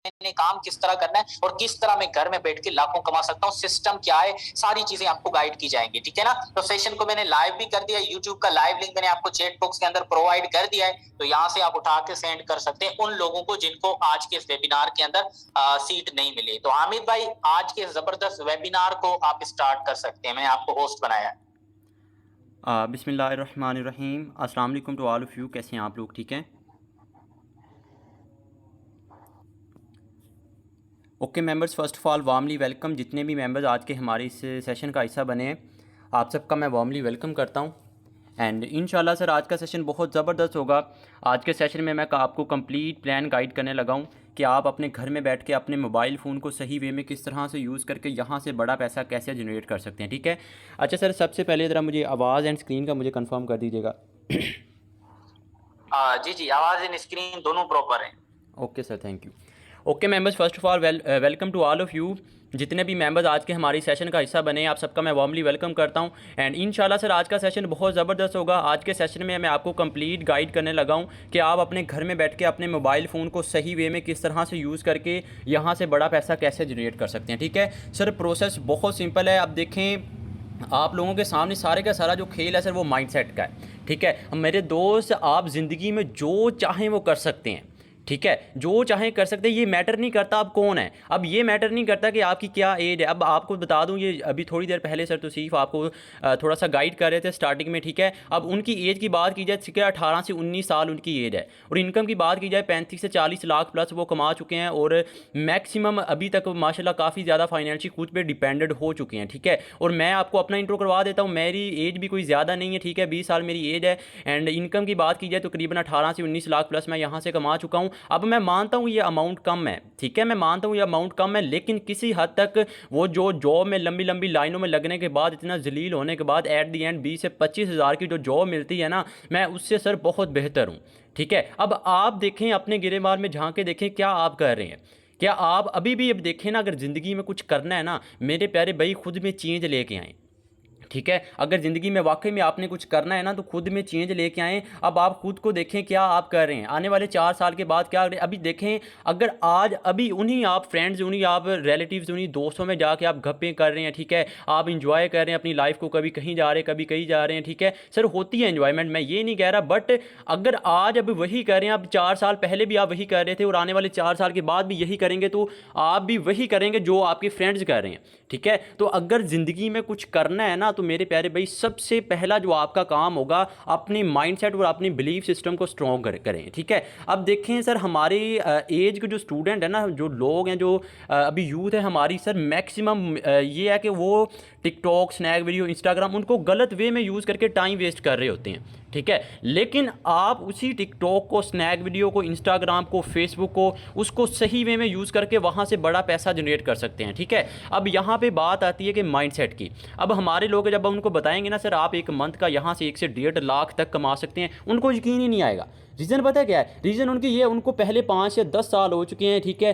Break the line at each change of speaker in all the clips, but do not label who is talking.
मैंने काम किस तरह करना है और किस तरह मैं घर में बैठ के लाखों कमा सकता हूँ, सिस्टम क्या है, सारी चीजें आपको गाइड की जाएंगी। ठीक है ना। तो सेशन को मैंने लाइव भी कर दिया, यूट्यूब का लाइव लिंक मैंने आपको चैट बॉक्स के अंदर प्रोवाइड कर दिया है, तो यहाँ से आप उठा के सेंड कर सकते हैं उन लोगों को जिनको आज के इस वेबिनार के अंदर सीट नहीं मिली। तो हामिद भाई, आज के जबरदस्त वेबिनार को आप स्टार्ट कर सकते हैं, मैंने आपको होस्ट बनाया है।
बिस्मिल्लाहिर्रहमानिर्रहीम। अस्सलाम वालेकुम टू ऑल ऑफ़ यू। कैसे हैं आप लोग? ठीक हैं? Okay members, first of all warmly welcome. जितने भी मेंबर्स आज के हमारे इस सेशन का हिस्सा बने हैं, आप सबका मैं वार्मली वेलकम करता हूं। एंड इंशाल्लाह सर आज का सेशन बहुत ज़बरदस्त होगा। आज के सेशन में मैं आपको कंप्लीट प्लान गाइड करने लगा हूं कि आप अपने घर में बैठ के अपने मोबाइल फ़ोन को सही वे में किस तरह से यूज़ करके यहाँ से बड़ा पैसा कैसे जनरेट कर सकते हैं। ठीक है? अच्छा सर, सबसे पहले ज़रा मुझे आवाज़ एंड स्क्रीन का मुझे कन्फर्म कर दीजिएगा।
जी जी, आवाज एंड स्क्रीन दोनों प्रॉपर है।
Okay sir, thank you. Okay members, first of all welcome to all of you. जितने भी मेंबर्स आज के हमारी सेशन का हिस्सा बने, आप सबका मैं वार्मली वेलकम करता हूं। एंड इंशाल्लाह सर आज का सेशन बहुत ज़बरदस्त होगा। आज के सेशन में मैं आपको कंप्लीट गाइड करने लगा हूं कि आप अपने घर में बैठ के अपने मोबाइल फ़ोन को सही वे में किस तरह से यूज़ करके यहाँ से बड़ा पैसा कैसे जनरेट कर सकते हैं। ठीक है सर, प्रोसेस बहुत सिंपल है। अब देखें, आप लोगों के सामने सारे का सारा जो खेल है सर वो माइंडसेट का है। ठीक है, मेरे दोस्त, आप ज़िंदगी में जो चाहें वो कर सकते हैं। ठीक है, जो चाहें कर सकते हैं। ये मैटर नहीं करता आप कौन है। अब ये मैटर नहीं करता कि आपकी क्या एज है। अब आपको बता दूं, ये अभी थोड़ी देर पहले सर तौसीफ आपको थोड़ा सा गाइड कर रहे थे स्टार्टिंग में। ठीक है, अब उनकी एज की बात की जाए, 18 से 19 साल उनकी एज है, और इनकम की बात की जाए 35 से 40 लाख प्लस वो कमा चुके हैं, और मैक्सिमम अभी तक माशाल्लाह काफ़ी ज़्यादा फाइनेंशियल खुद पे डिपेंडेंट हो चुके हैं। ठीक है, और मैं आपको अपना इंट्रो करवा देता हूँ। मेरी एज भी कोई ज़्यादा नहीं है। ठीक है, 20 साल मेरी एज है। एंड इनकम की बात की जाए तो करीबन 18 से 19 लाख प्लस मैं यहाँ से कमा चुका हूँ। अब मैं मानता हूँ ये अमाउंट कम है। ठीक है, मैं मानता हूँ ये अमाउंट कम है, लेकिन किसी हद तक वो जो जॉब में लंबी लंबी लाइनों में लगने के बाद, इतना जलील होने के बाद एट दी एंड 20 से 25 हज़ार की जो जॉब मिलती है ना, मैं उससे सर बहुत बेहतर हूँ। ठीक है, अब आप देखें, अपने गिरेबार में झांक के देखें क्या आप कर रहे हैं। क्या आप अभी भी अब देखें ना, अगर ज़िंदगी में कुछ करना है ना मेरे प्यारे भाई, खुद में चेंज लेके आएँ। ठीक है, अगर ज़िंदगी में वाकई में आपने कुछ करना है ना तो खुद में चेंज लेके आएँ। अब आप खुद को देखें क्या आप कर रहे हैं, आने वाले 4 साल के बाद क्या कर रहे हैं। अभी देखें, अगर आज अभी उन्हीं आप फ्रेंड्स, उन्हीं आप रिलेटिव्स, उन्हीं दोस्तों में जाके आप गप्पें कर रहे हैं। ठीक है, आप इंजॉय कर रहे हैं अपनी लाइफ को, कभी कहीं जा रहे हैं, कभी कहीं जा रहे हैं। ठीक है सर, होती है इन्जॉयमेंट, मैं ये नहीं कह रहा, बट अगर आज अब वही कर रहे हैं, अब 4 साल पहले भी आप वही कर रहे थे और आने वाले 4 साल के बाद भी यही करेंगे, तो आप भी वही करेंगे जो आपके फ्रेंड्स कर रहे हैं। ठीक है, तो अगर ज़िंदगी में कुछ करना है ना तो मेरे प्यारे भाई, सबसे पहला जो आपका काम होगा, अपनी माइंडसेट और अपनी बिलीफ सिस्टम को स्ट्रॉन्ग करें। ठीक है, अब देखें सर, हमारी एज के जो स्टूडेंट है ना, जो लोग हैं, जो अभी यूथ है हमारी सर, मैक्सिमम ये है कि वो टिकटॉक, स्नैक वीडियो, इंस्टाग्राम, उनको गलत वे में यूज़ करके टाइम वेस्ट कर रहे होते हैं। ठीक है, लेकिन आप उसी टिकटॉक को, स्नैक वीडियो को, इंस्टाग्राम को, फेसबुक को, उसको सही वे में यूज़ करके वहाँ से बड़ा पैसा जनरेट कर सकते हैं। ठीक है, अब यहाँ पे बात आती है कि माइंडसेट की। अब हमारे लोग जब हम उनको बताएंगे ना सर, आप एक मंथ का यहाँ से 1 से 1.5 लाख तक कमा सकते हैं, उनको यकीन ही नहीं आएगा। रीज़न पता है क्या है? रीज़न उनकी ये, उनको पहले 5 या 10 साल हो चुके हैं। ठीक है,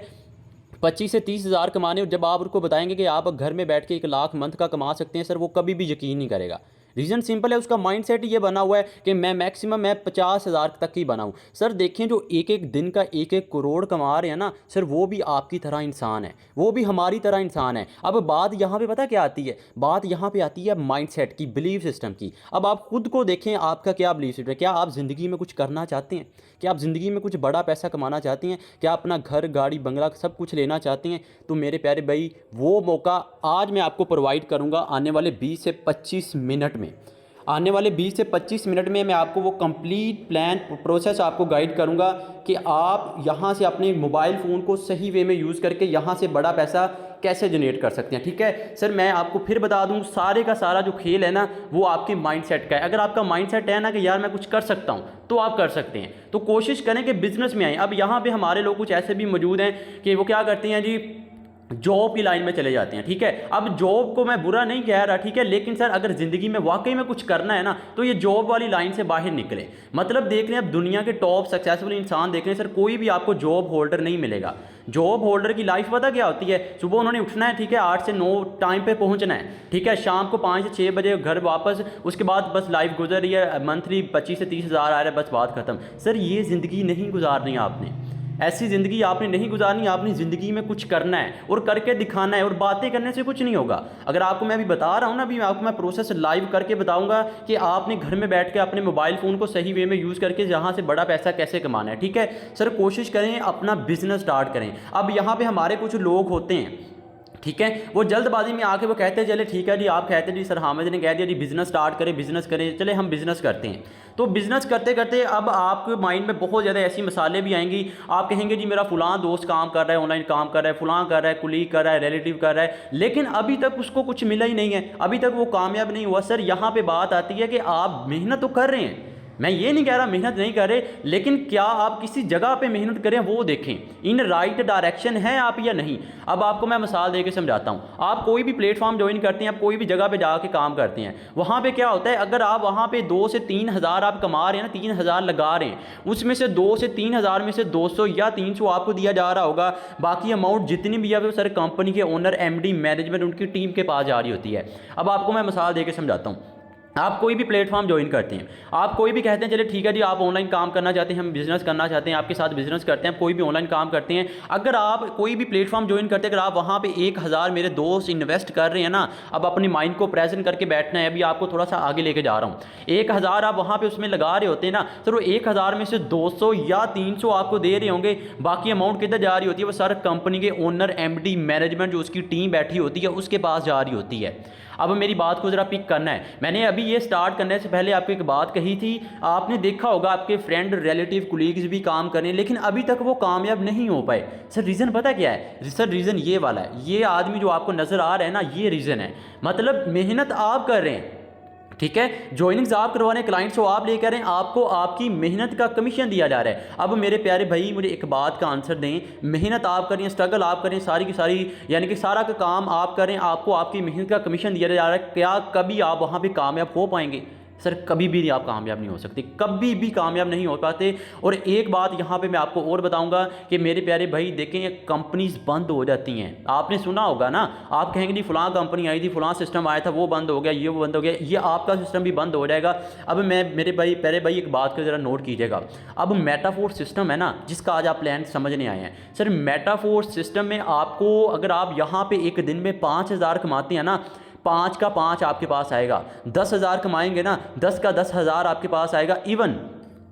25 से 30 हज़ार कमाने, और जब आप उनको बताएंगे कि आप घर में बैठ के 1 लाख मंथ का कमा सकते हैं सर, वो कभी भी यकीन नहीं करेगा। रीज़न सिंपल है, उसका माइंडसेट ये बना हुआ है कि मैं मैक्सिमम मैं 50 हज़ार तक ही बनाऊँ। सर देखें, जो एक एक दिन का 1 करोड़ कमा रहे हैं ना सर, वो भी आपकी तरह इंसान है, वो भी हमारी तरह इंसान है। अब बात यहाँ पे पता क्या आती है? बात यहाँ पे आती है माइंडसेट की, बिलीफ सिस्टम की। अब आप खुद को देखें, आपका क्या बिलीफ सिस्टम है? क्या आप ज़िंदगी में कुछ करना चाहते हैं? क्या आप ज़िंदगी में कुछ बड़ा पैसा कमाना चाहते हैं? क्या अपना घर, गाड़ी, बंगला सब कुछ लेना चाहते हैं? तो मेरे प्यारे भाई, वो मौका आज मैं आपको प्रोवाइड करूँगा आने वाले 20 से 25 मिनट में। आने वाले 20 से 25 मिनट में मैं आपको वो कंप्लीट प्लान प्रोसेस आपको गाइड करूंगा कि आप यहाँ से अपने मोबाइल फ़ोन को सही वे में यूज़ करके यहाँ से बड़ा पैसा कैसे जनरेट कर सकते हैं। ठीक है सर, मैं आपको फिर बता दूं, सारे का सारा जो खेल है ना वो आपके माइंडसेट का है। अगर आपका माइंडसेट है ना कि यार मैं कुछ कर सकता हूं, तो आप कर सकते हैं। तो कोशिश करें कि बिजनेस में आए। अब यहाँ पे हमारे लोग कुछ ऐसे भी मौजूद हैं कि वो क्या करते हैं जी, जॉब की लाइन में चले जाते हैं। ठीक है, अब जॉब को मैं बुरा नहीं कह रहा, ठीक है, लेकिन सर अगर ज़िंदगी में वाकई में कुछ करना है ना तो ये जॉब वाली लाइन से बाहर निकले। मतलब देख लें, अब दुनिया के टॉप सक्सेसफुल इंसान देख लें सर, कोई भी आपको जॉब होल्डर नहीं मिलेगा। जॉब होल्डर की लाइफ पता क्या होती है? सुबह उन्होंने उठना है, ठीक है, 8 से 9 टाइम पे पहुंचना है, ठीक है, शाम को 5 से 6 बजे घर वापस, उसके बाद बस लाइफ गुजर रही है, मंथली 25 से 30 हज़ार आ रहा है, बस बात खत्म। सर ये ज़िंदगी नहीं गुजारनी आपने। ऐसी ज़िंदगी आपने नहीं गुजारनी, आपने ज़िंदगी में कुछ करना है और करके दिखाना है, और बातें करने से कुछ नहीं होगा। अगर आपको मैं अभी बता रहा हूँ ना, अभी आपको मैं प्रोसेस लाइव करके बताऊँगा कि आपने घर में बैठ के अपने मोबाइल फ़ोन को सही वे में यूज़ करके यहाँ से बड़ा पैसा कैसे कमाना है। ठीक है सर, कोशिश करें अपना बिजनेस स्टार्ट करें। अब यहाँ पे हमारे कुछ लोग होते हैं, ठीक है, वो जल्दबाजी में आके वो कहते हैं चले ठीक है जी, आप कहते हैं जी सर हामिद ने कह दिया जी बिज़नेस स्टार्ट करें, बिज़नेस करें, चले हम बिज़नेस करते हैं। तो बिज़नेस करते करते अब आपके माइंड में बहुत ज़्यादा ऐसी मसाले भी आएंगी। आप कहेंगे जी मेरा फ़लाँ दोस्त काम कर रहा है, ऑनलाइन काम कर रहा है, फ़लाँ कर रहा है, कुलीग कर रहा है, रिलेटिव कर रहा है, लेकिन अभी तक उसको कुछ मिला ही नहीं है, अभी तक वो कामयाब नहीं हुआ। सर यहाँ पर बात आती है कि आप मेहनत तो कर रहे हैं, मैं ये नहीं कह रहा मेहनत नहीं कर रहे, लेकिन क्या आप किसी जगह पे मेहनत करें वो देखें, इन राइट डायरेक्शन है आप या नहीं। अब आपको मैं मिसाल देके समझाता हूँ। आप कोई भी प्लेटफॉर्म ज्वाइन करते हैं, आप कोई भी जगह पे जाके काम करते हैं, वहाँ पे क्या होता है, अगर आप वहाँ पे 2 से 3 हज़ार आप कमा रहे हैं ना, 3 हज़ार लगा रहे हैं, उसमें से 2 से 3 हज़ार में से 200 या 300 आपको दिया जा रहा होगा, बाकी अमाउंट जितनी भी है वो सर कंपनी के ओनर, MD, मैनेजमेंट, उनकी टीम के पास जा रही होती है। अब आपको मैं मिसाल देके समझाता हूँ। आप कोई भी प्लेटफॉर्म ज्वाइन करते हैं, आप कोई भी कहते हैं चले ठीक है जी आप ऑनलाइन काम करना चाहते हैं, हम बिज़नेस करना चाहते हैं, आपके साथ बिज़नेस करते हैं, कोई भी ऑनलाइन काम करते हैं। अगर आप कोई भी प्लेटफॉर्म ज्वाइन करते हैं, अगर आप वहाँ पे 1000 मेरे दोस्त इन्वेस्ट कर रहे हैं ना, अब अपनी माइंड को प्रेजेंट करके बैठना है, अभी आपको थोड़ा सा आगे लेके जा रहा हूँ। 1000 आप वहाँ पर उसमें लगा रहे होते हैं ना, सर वो 1000 में से 200 या 300 आपको दे रहे होंगे, बाकी अमाउंट किधर जा रही होती है, वो सर कंपनी के ओनर, MD, मैनेजमेंट, जो उसकी टीम बैठी होती है उसके पास जा रही होती है। अब मेरी बात को ज़रा पिक करना है। मैंने अभी ये स्टार्ट करने से पहले आपको एक बात कही थी, आपने देखा होगा आपके फ्रेंड, रिलेटिव, कुलीग्स भी काम करें, लेकिन अभी तक वो कामयाब नहीं हो पाए। सर रीज़न पता क्या है? सर रीज़न ये वाला है, ये आदमी जो आपको नज़र आ रहा है ना, ये रीज़न है। मतलब मेहनत आप कर रहे हैं, ठीक है, ज्वाइनिंग्स आप करवा रहे हैं, क्लाइंट्स को आप लेकर हैं, आपको आपकी मेहनत का कमीशन दिया जा रहा है। अब मेरे प्यारे भाई मुझे एक बात का आंसर दें, मेहनत आप करें, स्ट्रगल आप करें, सारी की सारी यानी कि सारा का काम आप करें, आपको आपकी मेहनत का कमीशन दिया जा रहा है, क्या कभी आप वहाँ पे कामयाब हो पाएंगे? सर कभी भी आप कामयाब नहीं हो सकते, कभी भी कामयाब नहीं हो पाते। और एक बात यहाँ पे मैं आपको और बताऊँगा कि मेरे प्यारे भाई देखें, कंपनीज बंद हो जाती हैं। आपने सुना होगा ना, आप कहेंगे जी फलां कंपनी आई थी, फलां सिस्टम आया था, वो बंद हो गया, ये वो बंद हो गया, ये आपका सिस्टम भी बंद हो जाएगा। अब मैं मेरे भाई प्यारे भाई एक बात को ज़रा नोट कीजिएगा। अब मेटाफोर सिस्टम है ना, जिसका आज आप प्लान समझने आए हैं, सर मेटाफोर सिस्टम में आपको अगर आप यहाँ पे एक दिन में 5000 कमाते हैं ना, 5 का 5 आपके पास आएगा। 10,000 कमाएंगे ना, 10 का 10,000 आपके पास आएगा। इवन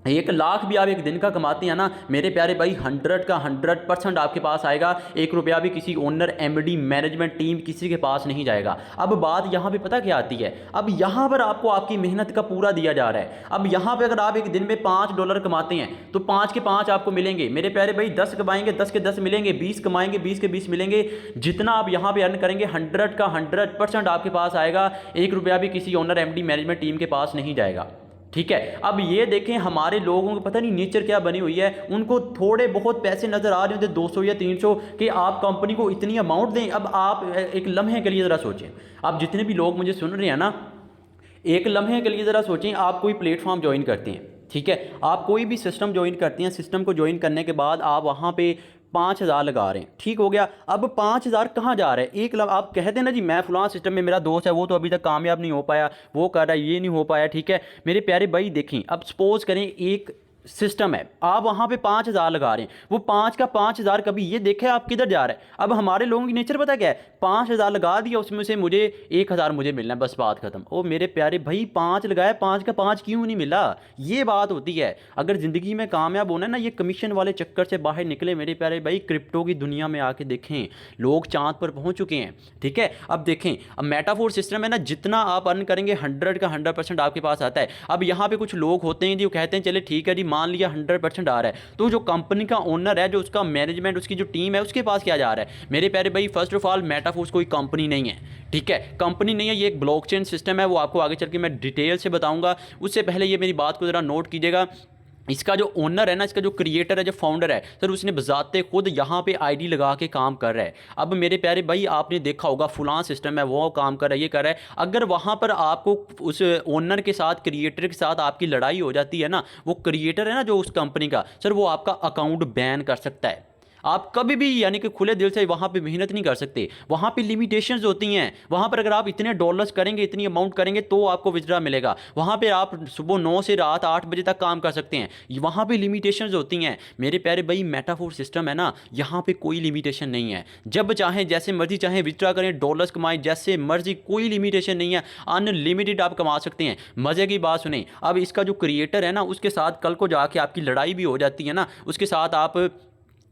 1 लाख भी आप एक दिन का कमाते हैं ना मेरे प्यारे भाई, 100 का 100% आपके पास आएगा। 1 रुपया भी किसी ओनर, MD, मैनेजमेंट टीम किसी के पास नहीं जाएगा। अब बात यहाँ पे पता क्या आती है, अब यहाँ पर आपको आपकी मेहनत का पूरा दिया जा रहा है। अब यहाँ पे अगर आप एक दिन में $5 कमाते हैं तो 5 के 5 आपको मिलेंगे। मेरे प्यारे भाई 10 कमाएंगे, 10 के 10 मिलेंगे, 20 कमाएंगे, 20 के 20 मिलेंगे। जितना आप यहाँ पे अर्न करेंगे 100 का 100% आपके पास आएगा। 1 रुपया भी किसी ओनर, MD, मैनेजमेंट टीम के पास नहीं जाएगा। ठीक है, अब ये देखें हमारे लोगों को पता नहीं नेचर क्या बनी हुई है, उनको थोड़े बहुत पैसे नज़र आ रहे होते 200 या 300 कि आप कंपनी को इतनी अमाउंट दें। अब आप एक लम्हे के लिए ज़रा सोचें, आप जितने भी लोग मुझे सुन रहे हैं ना, एक लम्हे के लिए ज़रा सोचें, आप कोई प्लेटफॉर्म ज्वाइन करते हैं, ठीक है, आप कोई भी सिस्टम ज्वाइन करते हैं, सिस्टम को ज्वाइन करने के बाद आप वहाँ पे 5000 लगा रहे हैं, ठीक हो गया। अब 5000 कहाँ जा रहा है? आप कहते हैं ना जी मैं फलां सिस्टम में, मेरा दोस्त है वो तो अभी तक कामयाब नहीं हो पाया, वो कर रहा है, ये नहीं हो पाया, ठीक है। मेरे प्यारे भाई देखें, अब सपोज करें एक सिस्टम है, आप वहाँ पे 5000 लगा रहे हैं, वो 5 का 5000 कभी ये देखे आप किधर जा रहा है। अब हमारे लोगों की नेचर पता क्या है, 5000 लगा दिया, उसमें से मुझे 1000 मुझे मिलना है, बस बात खत्म। ओ मेरे प्यारे भाई 5 लगाया, 5 का 5 क्यों नहीं मिला? ये बात होती है। अगर ज़िंदगी में कामयाब होना है ना, ये कमीशन वाले चक्कर से बाहर निकले मेरे प्यारे भाई। क्रिप्टो की दुनिया में आके देखें, लोग चाँद पर पहुँच चुके हैं, ठीक है। अब देखें, अब मेटाफोर सिस्टम है ना, जितना आप अर्न करेंगे 100 का 100% आपके पास आता है। अब यहाँ पर कुछ लोग होते हैं जो कहते हैं चले ठीक है जी, मान लिया 100% आ रहा है, तो जो कंपनी का ओनर है, जो उसका मैनेजमेंट, उसकी जो टीम है, उसके पास क्या जा रहा है? मेरे प्यारे भाई फर्स्ट ऑफ ऑल मेटाफोर्स कोई कंपनी नहीं है, ठीक है, कंपनी नहीं है, ये एक ब्लॉकचेन सिस्टम है, वो आपको आगे चल के मैं डिटेल से बताऊंगा। उससे पहले ये मेरी बात को ज़रा नोट कीजिएगा। इसका जो ओनर है ना, इसका जो क्रिएटर है, जो फाउंडर है सर, उसने बजाते खुद यहाँ पे आईडी लगा के काम कर रहा है। अब मेरे प्यारे भाई आपने देखा होगा फलां सिस्टम है, वो काम कर रहा है, ये कर रहा है। अगर वहाँ पर आपको उस ओनर के साथ, क्रिएटर के साथ आपकी लड़ाई हो जाती है ना, वो क्रिएटर है ना जो उस कंपनी का, सर वो आपका अकाउंट बैन कर सकता है। आप कभी भी यानी कि खुले दिल से वहाँ पे मेहनत नहीं कर सकते। वहाँ पे लिमिटेशंस होती हैं। वहाँ पर अगर आप इतने डॉलर्स करेंगे, इतनी अमाउंट करेंगे तो आपको विड्रा मिलेगा। वहाँ पे आप सुबह 9 से रात 8 बजे तक काम कर सकते हैं। वहाँ पे लिमिटेशंस होती हैं। मेरे प्यारे भाई, मेटाफोर सिस्टम है ना, यहाँ पे कोई लिमिटेशन नहीं है। जब चाहें जैसे मर्जी चाहें विड्रा करें, डॉलर्स कमाएं जैसे मर्जी, कोई लिमिटेशन नहीं है। अनलिमिटेड आप कमा सकते हैं। मज़े की बात सुने, अब इसका जो क्रिएटर है ना, उसके साथ कल को जाके आपकी लड़ाई भी हो जाती है ना, उसके साथ आप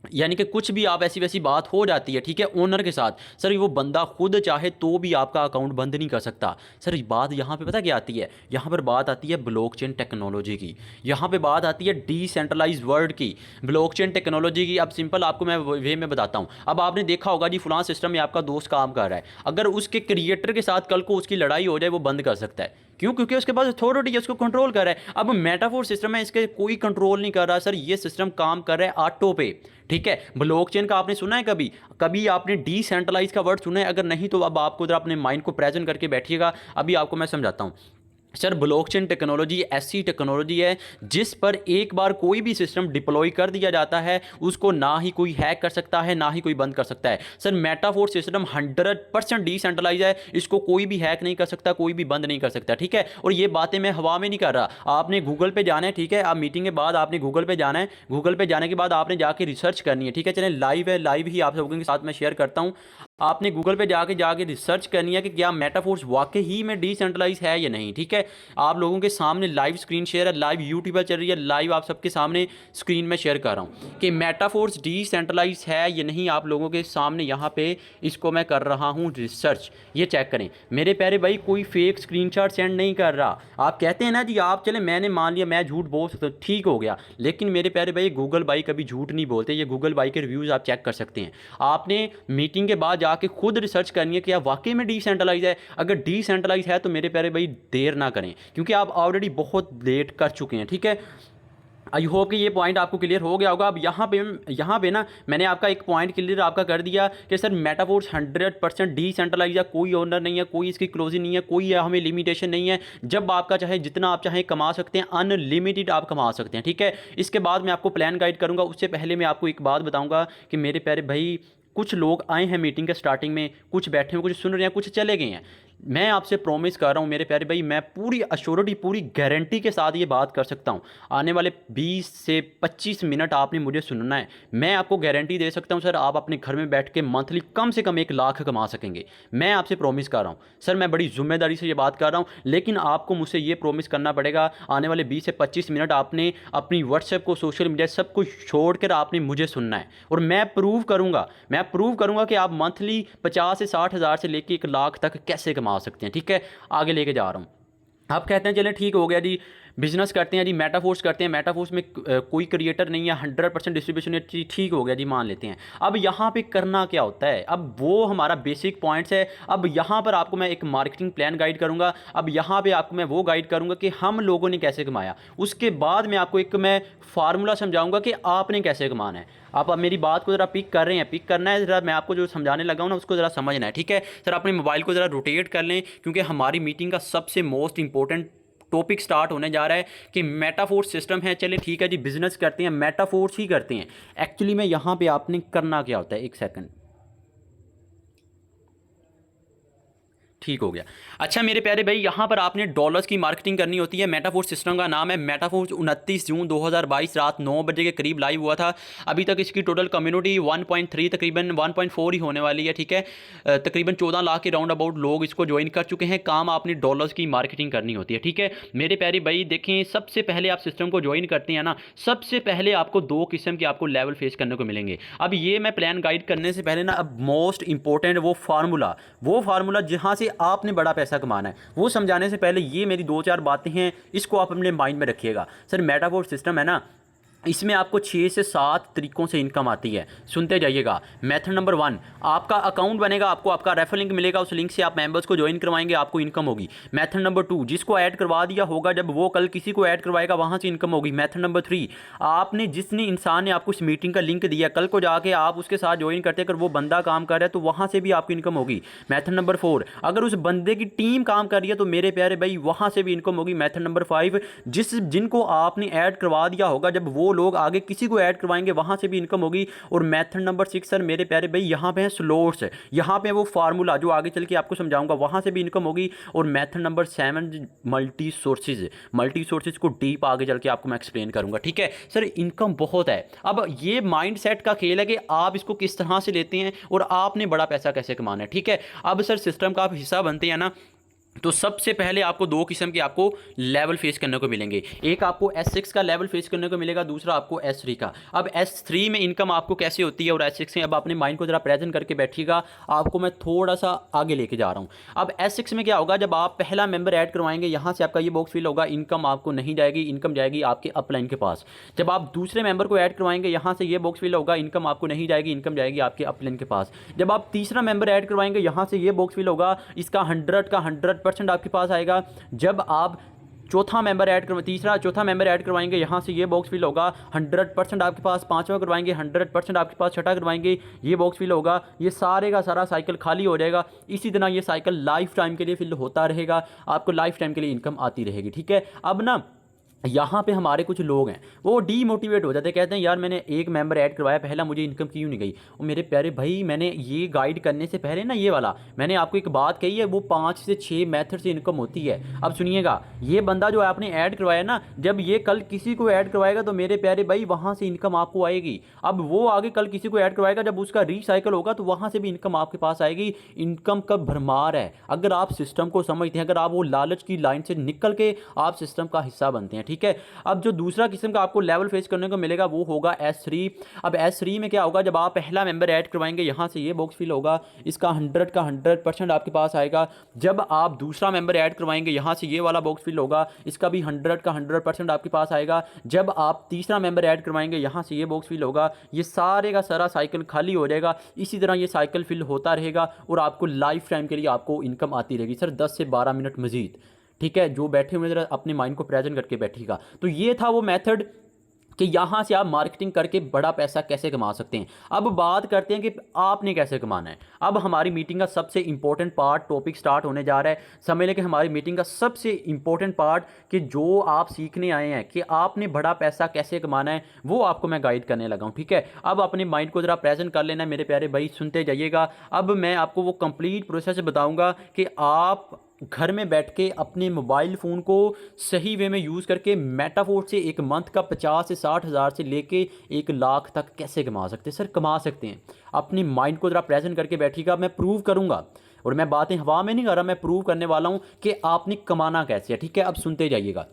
यानी कि कुछ भी आप ऐसी वैसी बात हो जाती है, ठीक है, ओनर के साथ, सर वो बंदा खुद चाहे तो भी आपका अकाउंट बंद नहीं कर सकता। सर बात यहाँ पे पता क्या आती है, यहाँ पर बात आती है ब्लॉकचेन टेक्नोलॉजी की। यहाँ पे बात आती है डिसेंट्रलाइज वर्ल्ड की, ब्लॉकचेन टेक्नोलॉजी की। अब सिंपल आपको मैं वे में बताता हूँ। अब आपने देखा होगा जी, फलां सिस्टम में आपका दोस्त काम कर रहा है, अगर उसके क्रिएटर के साथ कल को उसकी लड़ाई हो जाए, वो बंद कर सकता है। क्यों? क्योंकि उसके पास अथॉरिटी है, उसको कंट्रोल कर रहा है। अब मेटाफोर सिस्टम है, इसके कोई कंट्रोल नहीं कर रहा सर, ये सिस्टम काम कर रहा है ऑटो पे, ठीक है। ब्लॉकचेन का आपने सुना है कभी? कभी आपने डिसेंट्रलाइज का वर्ड सुना है? अगर नहीं तो अब आपको जरा अपने माइंड को प्रेजेंट करके बैठिएगा, अभी आपको मैं समझाता हूँ। सर ब्लॉकचेन टेक्नोलॉजी ऐसी टेक्नोलॉजी है जिस पर एक बार कोई भी सिस्टम डिप्लॉय कर दिया जाता है, उसको ना ही कोई हैक कर सकता है, ना ही कोई बंद कर सकता है। सर मेटाफोर सिस्टम 100% डिसेंट्रलाइज है, इसको कोई भी हैक नहीं कर सकता, कोई भी बंद नहीं कर सकता, ठीक है। और ये बातें मैं हवा में नहीं कर रहा, आपने गूगल पे जाना है, ठीक है। आप मीटिंग के बाद आपने गूगल पे जाना है, गूगल पे जाने के बाद आपने जाके रिसर्च करनी है, ठीक है। चलें लाइव है, लाइव ही आप लोगों के साथ मैं शेयर करता हूँ। आपने गूगल पे जाके रिसर्च करनी है कि क्या मेटाफोर्स वाकई ही में डिसेंट्रलाइज है या नहीं, ठीक है। आप लोगों के सामने लाइव स्क्रीन शेयर है, लाइव यूट्यूब पर चल रही है, लाइव आप सबके सामने स्क्रीन में शेयर कर रहा हूँ कि मेटाफोर्स डिसेंट्रलाइज है या नहीं। आप लोगों के सामने यहाँ पे इसको मैं कर रहा हूँ रिसर्च, ये चेक करें मेरे प्यारे भाई। कोई फेक स्क्रीनशॉट सेंड नहीं कर रहा। आप कहते हैं ना जी, आप चले मैंने मान लिया मैं झूठ बोल सकता हूँ, ठीक हो गया, लेकिन मेरे प्यारे भाई गूगल भाई कभी झूठ नहीं बोलते। ये गूगल भाई के रिव्यूज़ आप चेक कर सकते हैं। आपने मीटिंग के बाद जाके खुद रिसर्च करनी है कि क्या वाकई में डिसेंट्रलाइज है। अगर डिसेंट्रलाइज है तो मेरे प्यारे भाई देर ना करें, क्योंकि आप ऑलरेडी बहुत लेट कर चुके हैं, ठीक है। आई होप कि ये पॉइंट आपको क्लियर हो गया होगा। अब यहाँ पे ना मैंने आपका एक पॉइंट क्लियर आपका कर दिया कि सर मेटाफोर्स 100% डिसेंट्रलाइज है, कोई ओनर नहीं है, कोई इसकी क्लोजिंग नहीं है, कोई हमें लिमिटेशन नहीं है। जब आपका चाहे जितना आप चाहें कमा सकते हैं, अनलिमिटेड आप कमा सकते हैं, ठीक है। इसके बाद मैं आपको प्लान गाइड करूँगा, उससे पहले मैं आपको एक बात बताऊँगा कि मेरे प्यारे भाई कुछ लोग आए हैं मीटिंग के स्टार्टिंग में, कुछ बैठे हैं, कुछ सुन रहे हैं, कुछ चले गए हैं। मैं आपसे प्रॉमिस कर रहा हूँ मेरे प्यारे भाई, मैं पूरी अश्योरिटी, पूरी गारंटी के साथ ये बात कर सकता हूँ, आने वाले 20 से 25 मिनट आपने मुझे सुनना है। मैं आपको गारंटी दे सकता हूँ सर, आप अपने घर में बैठ के मंथली कम से कम 1 लाख कमा सकेंगे। मैं आपसे प्रॉमिस कर रहा हूँ सर, मैं बड़ी जिम्मेदारी से ये बात कर रहा हूँ। लेकिन आपको मुझसे ये प्रॉमिस करना पड़ेगा, आने वाले 20 से 25 मिनट आपने अपनी व्हाट्सएप को, सोशल मीडिया सब कुछ छोड़कर आपने मुझे सुनना है। और मैं प्रूव करूँगा कि आप मंथली 50 से 60 हज़ार से लेकर 1 लाख तक कैसे कमा सकते हैं, ठीक है। आगे लेके जा रहा हूँ। आप कहते हैं चलें ठीक हो गया जी, बिजनेस करते हैं जी, मेटाफोर्स करते हैं, मेटाफोर्स में कोई क्रिएटर नहीं है, 100% डिस्ट्रीब्यूशन है, ठीक हो गया जी, मान लेते हैं। अब यहाँ पे करना क्या होता है, अब वो हमारा बेसिक पॉइंट्स है। अब यहाँ पर आपको मैं एक मार्केटिंग प्लान गाइड करूँगा। अब यहाँ पे आपको मैं वो गाइड करूँगा कि हम लोगों ने कैसे कमाया। उसके बाद मैं आपको एक मैं फार्मूला समझाऊँगा कि आपने कैसे कमाना है। आप अब मेरी बात को ज़रा पिक कर रहे हैं, पिक करना है ज़रा, मैं आपको जो समझाने लगा हूँ ना उसको ज़रा समझना है, ठीक है। सर अपने मोबाइल को ज़रा रोटेट कर लें, क्योंकि हमारी मीटिंग का सबसे मोस्ट इंपॉर्टेंट टॉपिक स्टार्ट होने जा रहा है कि मेटाफोर्स सिस्टम है। चलिए ठीक है जी, बिजनेस करते हैं, मेटाफोर्स ही करते हैं। एक्चुअली में यहाँ पे आपने करना क्या होता है, एक सेकंड, ठीक हो गया। अच्छा मेरे प्यारे भाई, यहाँ पर आपने डॉलर्स की मार्केटिंग करनी होती है। मेटाफोर्स सिस्टम का नाम है मेटाफोर्स। 29 जून 2022 रात 9 बजे के करीब लाइव हुआ था। अभी तक इसकी टोटल कम्युनिटी 1.3 तकरीबन 1.4 ही होने वाली है, ठीक है। तकरीबन 14 लाख के राउंड अबाउट लोग इसको ज्वाइन कर चुके हैं। काम आपने डॉलर्स की मार्केटिंग करनी होती है, ठीक है। मेरे प्यारे भाई देखें, सबसे पहले आप सिस्टम को ज्वाइन करते हैं ना, सबसे पहले आपको 2 किस्म के आपको लेवल फेस करने को मिलेंगे। अब ये मैं प्लान गाइड करने से पहले ना, अब मोस्ट इंपॉर्टेंट वो फार्मूला जहाँ से आपने बड़ा पैसा कमाना है, वो समझाने से पहले ये मेरी 2-4 बातें हैं, इसको आप अपने माइंड में रखिएगा। सर मेटाफोर्स सिस्टम है ना, इसमें आपको 6 से 7 तरीकों से इनकम आती है, सुनते जाइएगा। मेथड नंबर 1, आपका अकाउंट बनेगा, आपको आपका रेफर लिंक मिलेगा, उस लिंक से आप मेंबर्स को ज्वाइन करवाएंगे, आपको इनकम होगी। मेथड नंबर 2, जिसको ऐड करवा दिया होगा, जब वो कल किसी को ऐड करवाएगा वहाँ से इनकम होगी। मेथड नंबर 3, आपने जिसने इंसान ने आपको इस मीटिंग का लिंक दिया, कल को जाके आप उसके साथ ज्वाइन करते, अगर वो बंदा काम कर रहा है तो वहाँ से भी आपकी इनकम होगी। मेथड नंबर 4, अगर उस बंदे की टीम काम कर रही है तो मेरे प्यारे भाई वहाँ से भी इनकम होगी। मेथड नंबर 5, जिनको आपने ऐड करवा दिया होगा, जब वो वो लोग आगे किसी को ऐड करवाएंगे वहाँ से भी इनकम होगी। और मेथड नंबर 6 सर मेरे प्यारे भाई यहाँ पे है स्लोट्स, यहाँ पे वो फार्मूला जो आगे चल के आपको समझाऊंगा वहाँ से भी इनकम होगी। और मेथड नंबर 7 मल्टी सोर्सेज को डीप आगे चल के आपको मैं एक्सप्लेन करूँगा। ठीक है सर, इनकम बहुत है। अब ये माइंड सेट का खेल है कि आप इसको किस तरह से लेते हैं और आपने बड़ा पैसा कैसे कमाना है। ठीक है, अब सर सिस्टम का आप हिस्सा बनते हैं ना, तो सबसे पहले आपको दो किस्म के आपको लेवल फेस करने को मिलेंगे। एक आपको S6 का लेवल फेस करने को मिलेगा, दूसरा आपको S3 का। अब S3 में इनकम आपको कैसे होती है और S6 में, अब अपने माइंड को जरा प्रेजेंट करके बैठिएगा, आपको मैं थोड़ा सा आगे लेके जा रहा हूँ। अब S6 में क्या होगा, जब आप पहला मेंबर ऐड करवाएंगे यहाँ से आपका ये बॉक्स फिल होगा, इनकम आपको नहीं जाएगी, इनकम जाएगी आपके अपलाइन के पास। जब आप दूसरे मेंबर को ऐड करवाएंगे यहाँ से ये बॉक्स फिल होगा, इनकम आपको नहीं जाएगी, इनकम जाएगी आपके अपलाइन के पास। जब आप तीसरा मेंबर ऐड करवाएंगे यहाँ से ये बॉक्स फिल होगा, इसका 100% आपके पास आएगा। जब आप चौथा मेंबर ऐड करवाएंगे यहाँ से ये बॉक्स फिल होगा, 100% आपके पास। पांचवा करवाएंगे 100% आपके पास। छठा करवाएंगे ये बॉक्स फिल होगा। ये सारे का सारा साइकिल खाली हो जाएगा। इसी तरह ये साइकिल लाइफ टाइम के लिए फिल होता रहेगा, आपको लाइफ टाइम के लिए इनकम आती रहेगी। ठीक है, अब ना यहाँ पे हमारे कुछ लोग हैं वो डीमोटिवेट हो जाते हैं, कहते हैं यार मैंने एक मेंबर ऐड करवाया, पहला मुझे इनकम क्यों नहीं गई। और मेरे प्यारे भाई, मैंने ये गाइड करने से पहले ना ये वाला मैंने आपको एक बात कही है, वो 5 से 6 मेथड से इनकम होती है। अब सुनिएगा, ये बंदा जो आपने ऐड करवाया ना, जब ये कल किसी को ऐड करवाएगा तो मेरे प्यारे भाई वहाँ से इनकम आपको आएगी। अब वो आगे कल किसी को ऐड करवाएगा, जब उसका रीसाइकिल होगा तो वहाँ से भी इनकम आपके पास आएगी। इनकम का भरमार है अगर आप सिस्टम को समझते हैं, अगर आप वो लालच की लाइन से निकल के आप सिस्टम का हिस्सा बनते हैं। ठीक है, अब जो दूसरा किस्म का आपको लेवल फेस करने को मिलेगा वो होगा S3। अब S3 में क्या होगा, जब आप पहला मेंबर ऐड करवाएंगे यहाँ से ये बॉक्स फिल होगा, इसका 100% आपके पास आएगा। जब आप दूसरा मेंबर ऐड करवाएंगे यहाँ से ये वाला बॉक्स फिल होगा, इसका भी 100% आपके पास आएगा। जब आप तीसरा मेंबर ऐड करवाएंगे यहाँ से ये बॉक्स फिल होगा, ये सारे का सारा साइकिल खाली हो जाएगा। इसी तरह ये साइकिल फिल होता रहेगा और आपको लाइफ टाइम के लिए आपको इनकम आती रहेगी सर, 10 से 12 मिनट मजीद। ठीक है, जो बैठे हुए जरा अपने माइंड को प्रेजेंट करके बैठिएगा। तो ये था वो मेथड कि यहाँ से आप मार्केटिंग करके बड़ा पैसा कैसे कमा सकते हैं। अब बात करते हैं कि आपने कैसे कमाना है। अब हमारी मीटिंग का सबसे इंपॉर्टेंट पार्ट टॉपिक स्टार्ट होने जा रहा है। समझ लें कि हमारी मीटिंग का सबसे इंपॉर्टेंट पार्ट कि जो आप सीखने आए हैं कि आपने बड़ा पैसा कैसे कमाना है, वो आपको मैं गाइड करने लगा हूँ। ठीक है, अब अपने माइंड को ज़रा प्रेजेंट कर लेना है मेरे प्यारे भाई, सुनते जाइएगा। अब मैं आपको वो कंप्लीट प्रोसेस बताऊँगा कि आप घर में बैठ के अपने मोबाइल फ़ोन को सही वे में यूज़ करके मेटाफोर से एक मंथ का 50 से 60 हज़ार से लेके 1 लाख तक कैसे कमा सकते हैं। सर कमा सकते हैं, अपनी माइंड को ज़रा प्रेजेंट करके बैठिएगा, मैं प्रूव करूँगा। और मैं बातें हवा में नहीं कर रहा, मैं प्रूव करने वाला हूँ कि आपने कमाना कैसे है। ठीक है, अब सुनते जाइएगा।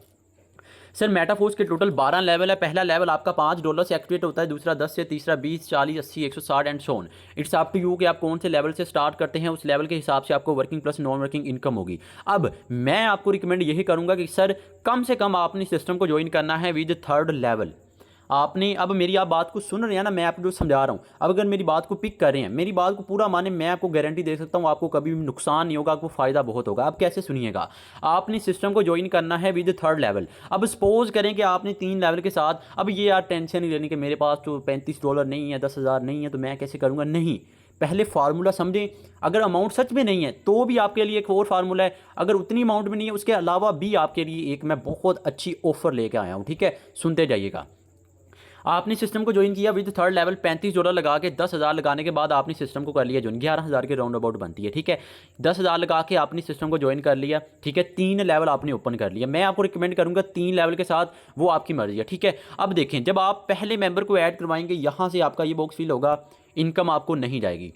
सर मेटाफोर्स के टोटल 12 लेवल है। पहला लेवल आपका $5 से एक्टिवेट होता है, दूसरा 10 से, तीसरा 20, 40, 80, 160 and so on. It's up to you कि आप कौन से लेवल से स्टार्ट करते हैं, उस लेवल के हिसाब से आपको working plus non working income होगी। अब मैं आपको रिकमेंड यही करूंगा कि सर कम से कम आपने सिस्टम को ज्वाइन करना है विद 3rd लेवल। आपने, अब मेरी आप बात को सुन रहे हैं ना, मैं आपको जो समझा रहा हूँ, अब अगर मेरी बात को पिक कर रहे हैं, मेरी बात को पूरा माने, मैं आपको गारंटी दे सकता हूँ आपको कभी भी नुकसान नहीं होगा, आपको फ़ायदा बहुत होगा। अब कैसे, सुनिएगा। आपने सिस्टम को ज्वाइन करना है विद 3rd लेवल। अब सपोज करें कि आपने 3 लेवल के साथ, अब ये यार टेंशन नहीं लेनी कि मेरे पास तो $35 नहीं है, 10,000 नहीं है, तो मैं कैसे करूँगा। नहीं, पहले फार्मूला समझें। अगर अमाउंट सच में नहीं है तो भी आपके लिए एक और फार्मूला है, अगर उतनी अमाउंट भी नहीं है उसके अलावा भी आपके लिए एक मैं बहुत अच्छी ऑफर लेके आया हूँ। ठीक है, सुनते जाइएगा। आपने सिस्टम को ज्वाइन किया विद 3rd लेवल, $35 लगा के 10,000 लगाने के बाद आपने सिस्टम को कर लिया ज्वाइन, 11,000 के राउंड अबाउट बनती है। ठीक है, 10,000 लगा के आपने सिस्टम को ज्वाइन कर लिया। ठीक है, 3 लेवल आपने ओपन कर लिया। मैं आपको रिकमेंड करूंगा 3 लेवल के साथ, वो आपकी मर्जी है। ठीक है, अब देखें, जब आप पहले मेंबर को ऐड करवाएंगे यहाँ से आपका ये बॉक्स फिल होगा, इनकम आपको नहीं जाएगी।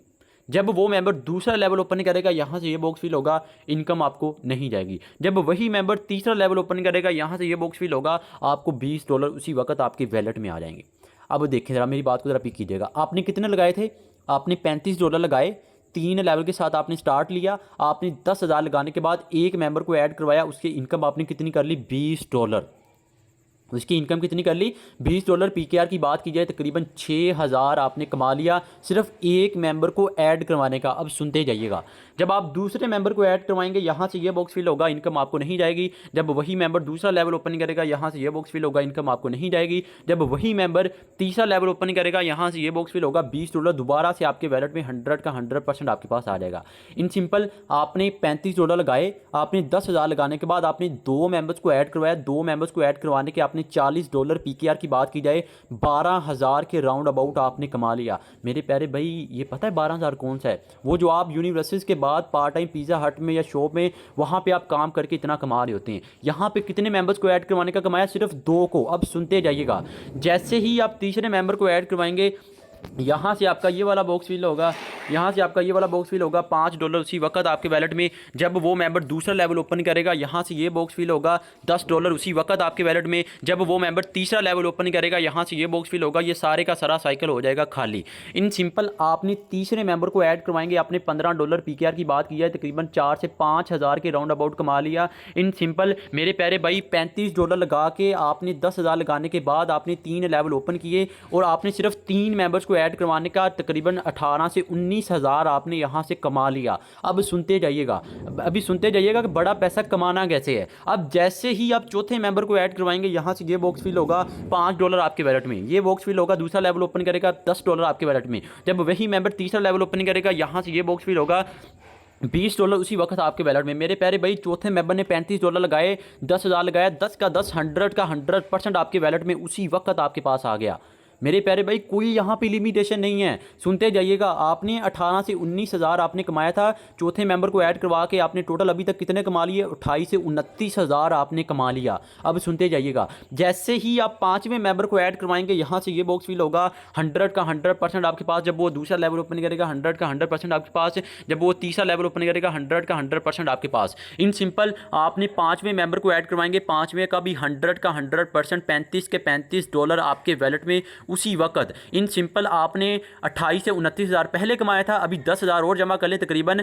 जब वो मेंबर दूसरा लेवल ओपन करेगा यहाँ से ये बॉक्स फिल होगा, इनकम आपको नहीं जाएगी। जब वही मेंबर तीसरा लेवल ओपन करेगा यहाँ से ये बॉक्स फिल होगा, आपको $20 उसी वक्त आपके वैलेट में आ जाएंगे। अब देखें ज़रा, मेरी बात को ज़रा पिक कीजिएगा। आपने कितने लगाए थे, आपने $35 लगाए, 3 लेवल के साथ आपने स्टार्ट लिया, आपने 10,000 लगाने के बाद एक मेंबर को ऐड करवाया, उसकी इनकम आपने कितनी कर ली, $20। उसकी इनकम कितनी कर ली, $20। PKR की बात की जाए तकरीबन 6,000 आपने कमा लिया सिर्फ एक मेंबर को ऐड करवाने का। अब सुनते जाइएगा, जब आप दूसरे मेंबर को ऐड करवाएंगे यहाँ से ये बॉक्स फिल होगा, इनकम आपको नहीं जाएगी। जब वही मेंबर दूसरा लेवल ओपन करेगा यहाँ से ये बॉक्स फिल होगा, इनकम आपको नहीं जाएगी। जब वही मेंबर तीसरा लेवल ओपन करेगा यहाँ से ये बॉक्स फिल होगा, $20 दोबारा से आपके वैलेट में 100% आपके पास आ जाएगा। इन सिंपल, आपने $35 लगाए, आपने 10,000 लगाने के बाद आपने 2 मेंबर्स को ऐड करवाया, 2 मेंबर्स को ऐड करवाने के आपने आपने $40 PKR की बात की जाए 12,000 के राउंड अबाउट आपने कमा लिया। मेरे प्यारे भाई ये पता है 12,000 कौन सा है? वो जो आप यूनिवर्सिटीज़ के बाद पार्ट टाइम पिज़्ज़ा हट में या शॉप में वहाँ पे आप काम करके इतना कमा रहे होते हैं। यहाँ पे कितने मेंबर्स को ऐड करवाने का कमाया? सिर्फ 2 को। अब सुनते जाइएगा, जैसे ही आप तीसरे मेंबर को ऐड करवाएंगे यहाँ से आपका ये वाला बॉक्स फिल होगा, यहाँ से आपका ये वाला बॉक्स फिल होगा $5 उसी वक्त आपके वैलेट में। जब वो मेंबर दूसरा लेवल ओपन करेगा यहाँ से ये बॉक्स फिल होगा $10 उसी वक्त आपके वैलेट में। जब वो मेंबर तीसरा लेवल ओपन करेगा यहाँ से ये बॉक्स फिल होगा, ये सारे का सारा साइकिल हो जाएगा खाली। इन सिंपल आपने तीसरे मेंबर को ऐड करवाएंगे, आपने $15 PKR की बात की है, तकरीबन 4 से 5 हज़ार के राउंड अबाउट कमा लिया। इन सिंपल मेरे प्यारे भाई $35 लगा के आपने 10,000 लगाने के बाद आपने 3 लेवल ओपन किए और आपने सिर्फ 3 मेंबर्स को ऐड करवाने का तकरीबन 18 से 19 हज़ार आपने यहाँ से कमा लिया। अब सुनते जाइएगा, अभी सुनते जाइएगा कि बड़ा पैसा कमाना कैसे है। अब जैसे ही आप चौथे मेंबर को ऐड करवाएंगे यहाँ से ये बॉक्स फिल होगा $5 आपके वैलेट में, ये बॉक्स फिल होगा, दूसरा लेवल ओपन करेगा $10 आपके वैलेट में। जब वही मेंबर तीसरा लेवल ओपन करेगा यहाँ से ये बॉक्स फिल होगा $20 उसी वक्त आपके वैलेट में। मेरे प्यारे भाई चौथे मेंबर ने $35 लगाए, 10,000 लगाया, 10 का 10 100 का 100% आपके वैलेट में उसी वक्त आपके पास आ गया। मेरे प्यारे भाई कोई यहाँ पे लिमिटेशन नहीं है, सुनते जाइएगा। आपने 18 से 19 हज़ार आपने कमाया था, चौथे मेंबर को ऐड करवा के आपने टोटल अभी तक कितने कमा लिए? 28 से 29 हज़ार आपने कमा लिया। अब सुनते जाइएगा, जैसे ही आप पाँचवें मेंबर को ऐड करवाएंगे यहाँ से ये बॉक्स फिल होगा 100 का 100% आपके पास। जब वो दूसरा लेवल ओपन करेगा 100 का 100% आपके पास। जब वो तीसरा लेवल ओपन करेगा 100 का 100% आपके पास। इन सिंपल आपने पाँचवें मेंबर को ऐड करवाएंगे, पाँचवें का भी 100 का 100%, 35 के $35 आपके वैलेट में उसी वक्त। इन सिंपल आपने 28 से 29 हज़ार पहले कमाया था, अभी 10 हज़ार और जमा कर ले, तकरीबन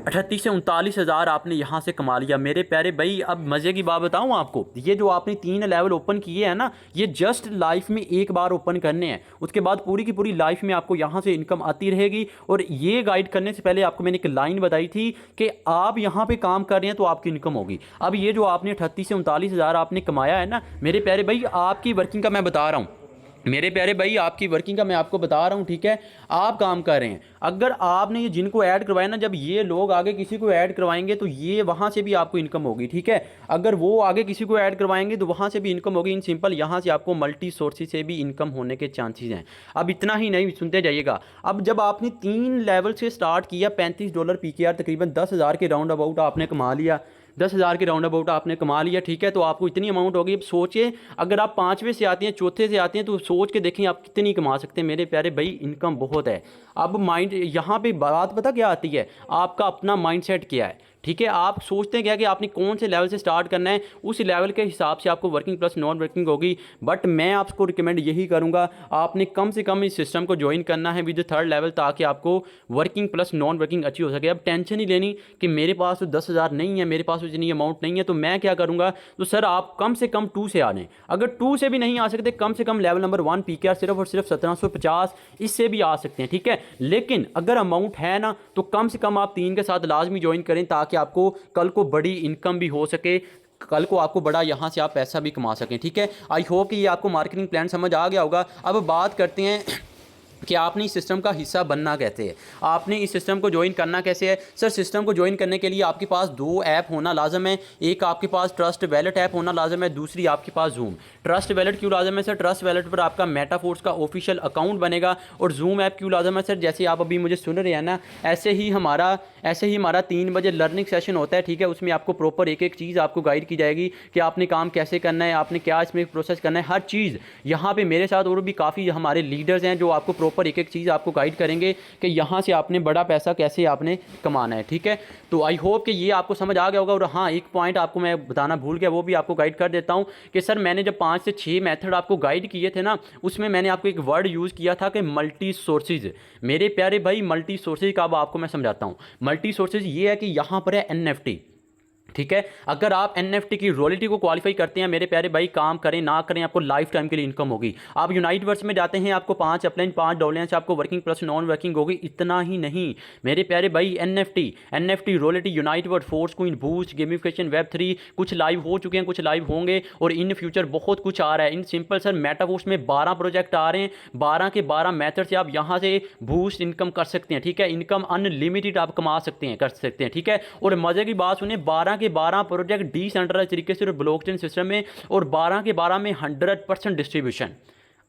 38 से 39 हज़ार आपने यहाँ से कमा लिया। मेरे प्यारे भाई अब मज़े की बात बताऊँ आपको, ये जो आपने 3 लेवल ओपन किए हैं ना, ये जस्ट लाइफ में एक बार ओपन करने हैं, उसके बाद पूरी की पूरी लाइफ में आपको यहाँ से इनकम आती रहेगी। और ये गाइड करने से पहले आपको मैंने एक लाइन बताई थी कि आप यहाँ पे काम कर रहे हैं तो आपकी इनकम होगी। अब ये जो आपने 38 से 39 हज़ार आपने कमाया है ना, मेरे प्यारे भाई आपकी वर्किंग का मैं बता रहा हूँ, मेरे प्यारे भाई आपकी वर्किंग का मैं आपको बता रहा हूँ, ठीक है। आप काम कर रहे हैं, अगर आपने ये जिनको ऐड करवाया ना, जब ये लोग आगे किसी को ऐड करवाएंगे तो ये वहाँ से भी आपको इनकम होगी, ठीक है। अगर वो आगे किसी को ऐड करवाएंगे तो वहाँ से भी इनकम होगी। इन सिंपल यहाँ से आपको मल्टी सोर्सेज से भी इनकम होने के चांसेस हैं। अब इतना ही नहीं, सुनते जाइएगा। अब जब आपने 3 लेवल से स्टार्ट किया, $35 PKR तकरीबन 10 हज़ार के राउंड अबाउट आपने कमा लिया, 10 हज़ार के राउंड अबाउट आपने कमा लिया, ठीक है। तो आपको इतनी अमाउंट होगी। अब सोचिए अगर आप 5वें से आते हैं, चौथे से आते हैं, तो सोच के देखें आप कितनी कमा सकते हैं। मेरे प्यारे भाई इनकम बहुत है। अब माइंड यहाँ पे बात पता क्या आती है, आपका अपना माइंडसेट क्या है, ठीक है। आप सोचते हैं क्या कि आपने कौन से लेवल से स्टार्ट करना है, उस लेवल के हिसाब से आपको वर्किंग प्लस नॉन वर्किंग होगी। बट मैं आपको रिकमेंड यही करूंगा, आपने कम से कम इस सिस्टम को ज्वाइन करना है विद 3rd लेवल, ताकि आपको वर्किंग प्लस नॉन वर्किंग अच्छी हो सके। अब टेंशन नहीं लेनी कि मेरे पास तो 10 हज़ार नहीं है, मेरे पास इतनी अमाउंट नहीं है, तो मैं क्या करूँगा। तो सर आप कम से कम 2 से आ जाएँ। अगर 2 से भी नहीं आ सकते, कम से कम लेवल नंबर 1 PKR सिर्फ और सिर्फ 1750 इससे भी आ सकते हैं, ठीक है। लेकिन अगर अमाउंट है ना, तो कम से कम आप 3 के साथ लाजमी ज्वाइन करें, ताकि आपको कल को बड़ी इनकम भी हो सके, कल को आपको बड़ा यहाँ से आप पैसा भी कमा सकें, ठीक है। आई होप कि ये आपको मार्केटिंग प्लान समझ आ गया होगा। अब बात करते हैं कि आपने इस सिस्टम का हिस्सा बनना कैसे है, आपने इस सिस्टम को ज्वाइन करना कैसे है। सर सिस्टम को ज्वाइन करने के लिए आपके पास 2 ऐप होना लाजम है। एक आपके पास ट्रस्ट वैलेट ऐप होना लाजम है, दूसरी आपके पास जूम। ट्रस्ट वैलेट क्यों लाजम है सर? ट्रस्ट वैलेट पर आपका मेटाफोर्स का ऑफिशियल अकाउंट बनेगा। और जूम ऐप क्यों लाजम है सर? जैसे आप अभी मुझे सुन रहे हैं ना, ऐसे ही हमारा 3 बजे लर्निंग सेशन होता है, ठीक है। उसमें आपको प्रॉपर एक एक चीज़ आपको गाइड की जाएगी कि आपने काम कैसे करना है, आपने क्या इसमें प्रोसेस करना है, हर चीज़। यहाँ पे मेरे साथ और भी काफ़ी हमारे लीडर्स हैं जो आपको प्रॉपर एक एक चीज़ आपको गाइड करेंगे कि यहाँ से आपने बड़ा पैसा कैसे आपने कमाना है, ठीक है। तो आई होप कि ये आपको समझ आ गया होगा। और हाँ, एक पॉइंट आपको मैं बताना भूल गया, वो भी आपको गाइड कर देता हूँ कि सर मैंने जब 5 से 6 मेथड आपको गाइड किए थे ना, उसमें मैंने आपको एक वर्ड यूज़ किया था कि मल्टी सोर्सेज। मेरे प्यारे भाई मल्टी सोर्सेज का अब आपको मैं समझाता हूँ। मल्टी सोर्सेज ये है कि यहाँ पर है NFT, ठीक है। अगर आप NFT की रॉयल्टी को क्वालिफाई करते हैं, मेरे प्यारे भाई काम करें ना करें, आपको लाइफ टाइम के लिए इनकम होगी। आप यूनाइटवर्स में जाते हैं, आपको 5 अपलाइन 5 डॉलर से आपको वर्किंग प्लस नॉन वर्किंग होगी। इतना ही नहीं मेरे प्यारे भाई, NFT royalty, Uniteverse, force queen, boost, gamification, Web3 कुछ लाइव हो चुके हैं, कुछ लाइव होंगे और इन फ्यूचर बहुत कुछ आ रहा है। इन सिंपल सर मेटावर्स में 12 प्रोजेक्ट आ रहे हैं, 12 के 12 मेथड से आप यहाँ से बूस्ट इनकम कर सकते हैं, ठीक है। इनकम अनलिमिटेड आप कमा सकते हैं, कर सकते हैं, ठीक है। और मजे की बात सुनिए, 12 के 12 प्रोजेक्ट डिसेंट्रलाइज तरीके से और ब्लॉकचेन सिस्टम में, और 12 के 12 में 100% डिस्ट्रीब्यूशन।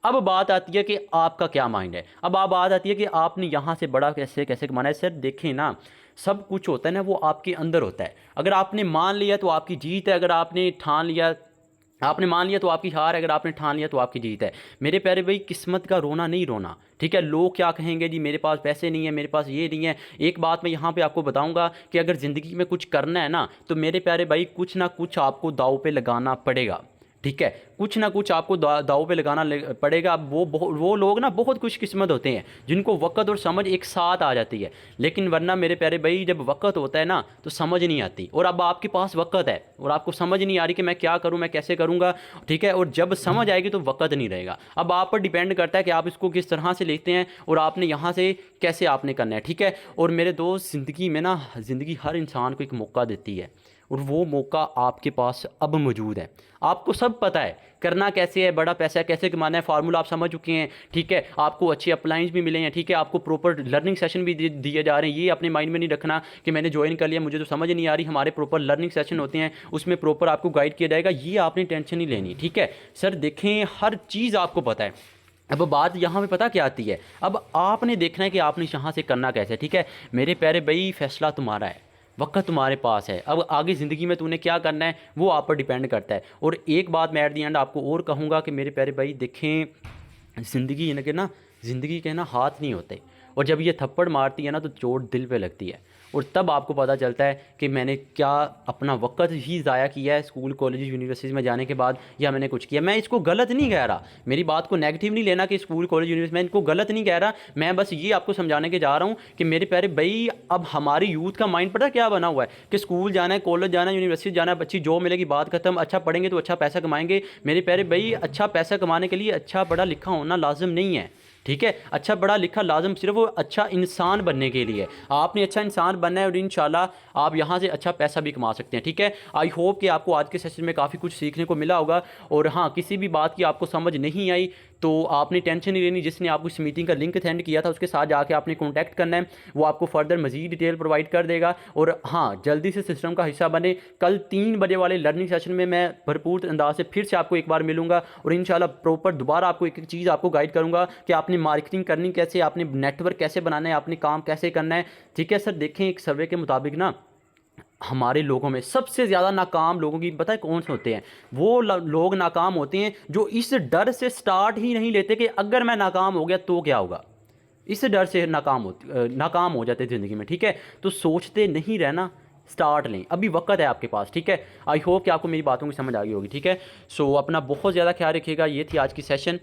अब बात आती है कि आपका क्या माइंड है, अब आप बात आती है कि आपने यहाँ से बड़ा कैसे कैसे कमाना है। सर देखें ना, सब कुछ होता है ना वो आपके अंदर होता है। अगर आपने मान लिया तो आपकी जीत है, अगर आपने ठान लिया, आपने मान लिया तो आपकी हार है, अगर आपने ठान लिया तो आपकी जीत है। मेरे प्यारे भाई, किस्मत का रोना नहीं रोना, ठीक है। लोग क्या कहेंगे जी, मेरे पास पैसे नहीं है, मेरे पास ये नहीं है। एक बात मैं यहाँ पे आपको बताऊंगा कि अगर ज़िंदगी में कुछ करना है ना, तो मेरे प्यारे भाई कुछ ना कुछ आपको दाव पे लगाना पड़ेगा, ठीक है। कुछ ना कुछ आपको दाव पे लगाना पड़ेगा। अब वो लोग ना बहुत खुशकिस्मत होते हैं जिनको वक़्त और समझ एक साथ आ जाती है, लेकिन वरना मेरे प्यारे भाई जब वक़्त होता है ना तो समझ नहीं आती। और अब आपके पास वक़्त है और आपको समझ नहीं आ रही कि मैं क्या करूं, मैं कैसे करूंगा, ठीक है। और जब समझ आएगी तो वक़्त नहीं रहेगा। अब आप पर डिपेंड करता है कि आप इसको किस तरह से लेते हैं और आपने यहाँ से कैसे आपने करना है, ठीक है। और मेरे दोस्त, ज़िंदगी में ना, ज़िंदगी हर इंसान को एक मौका देती है और वो मौका आपके पास अब मौजूद है। आपको सब पता है करना कैसे है, बड़ा पैसा कैसे कमाना है, फार्मूला आप समझ चुके हैं, ठीक है। आपको अच्छे अप्लाइंस भी मिले हैं, ठीक है। आपको प्रॉपर लर्निंग सेशन भी दिए जा रहे हैं। ये अपने माइंड में नहीं रखना कि मैंने ज्वाइन कर लिया, मुझे तो समझ नहीं आ रही। हमारे प्रॉपर लर्निंग सेशन होते हैं, उसमें प्रॉपर आपको गाइड किया जाएगा। ये आपने टेंशन नहीं लेनी, ठीक है। सर देखें, हर चीज़ आपको पता है। अब बात यहाँ पे पता क्या आती है, अब आपने देखना है कि आपने यहाँ से करना कैसे, ठीक है। मेरे प्यारे भाई, फैसला तुम्हारा है, वक्त तुम्हारे पास है। अब आगे ज़िंदगी में तूने क्या करना है वो आप पर डिपेंड करता है। और एक बात मैं एट दी एंड आपको और कहूँगा कि मेरे प्यारे भाई देखें, ज़िंदगी के ना हाथ नहीं होते, और जब ये थप्पड़ मारती है ना तो चोट दिल पे लगती है। और तब आपको पता चलता है कि मैंने क्या अपना वक्त ही ज़ाया किया है स्कूल कॉलेज यूनिवर्सिटीज़ में जाने के बाद, या मैंने कुछ किया। मैं इसको गलत नहीं कह रहा, मेरी बात को नेगेटिव नहीं लेना कि स्कूल कॉलेज यूनिवर्सिटी, मैं इनको गलत नहीं कह रहा। मैं बस ये आपको समझाने के जा रहा हूँ कि मेरे प्यारे भाई, अब हमारी यूथ का माइंड पता क्या बना हुआ है कि स्कूल जाना है, कॉलेज जाना है, यूनिवर्सिटी जाना है, अच्छी जॉब मिलेगी, बात खत्म। अच्छा पढ़ेंगे तो अच्छा पैसा कमाएंगे। मेरे प्यारे भाई, अच्छा पैसा कमाने के लिए अच्छा पढ़ा लिखा होना लाजिम नहीं है, ठीक है। अच्छा पढ़ा लिखा लाजम सिर्फ वो अच्छा इंसान बनने के लिए। आपने अच्छा इंसान बनना है और इंशाल्लाह आप यहाँ से अच्छा पैसा भी कमा सकते हैं, ठीक है। आई होप कि आपको आज के सेशन में काफ़ी कुछ सीखने को मिला होगा। और हाँ, किसी भी बात की आपको समझ नहीं आई तो आपने टेंशन नहीं लेनी। जिसने आपको इस मीटिंग का लिंक सेंड किया था उसके साथ जाके आपने कॉन्टैक्ट करना है, वो आपको फर्दर मजीद डिटेल प्रोवाइड कर देगा। और हाँ, जल्दी से सिस्टम का हिस्सा बने। कल 3 बजे वाले लर्निंग सेशन में मैं भरपूर अंदाज से फिर से आपको एक बार मिलूंगा और इंशाल्लाह प्रॉपर दोबारा आपको एक एक चीज़ आपको गाइड करूंगा कि आपने मार्केटिंग करनी कैसे, आपने नेटवर्क कैसे बनाना है, आपने काम कैसे करना है, ठीक है। सर देखें, एक सर्वे के मुताबिक ना हमारे लोगों में सबसे ज़्यादा नाकाम लोगों की पता है कौन से होते हैं? वो लोग नाकाम होते हैं जो इस डर से स्टार्ट ही नहीं लेते कि अगर मैं नाकाम हो गया तो क्या होगा। इस डर से नाकाम हो जाते ज़िंदगी में, ठीक है। तो सोचते नहीं रहना, स्टार्ट लें, अभी वक्त है आपके पास, ठीक है। आई होप कि आपको मेरी बातों की समझ आ गई होगी, ठीक है। सो अपना बहुत ज़्यादा ख्याल रखिएगा। ये थी आज की सेशन।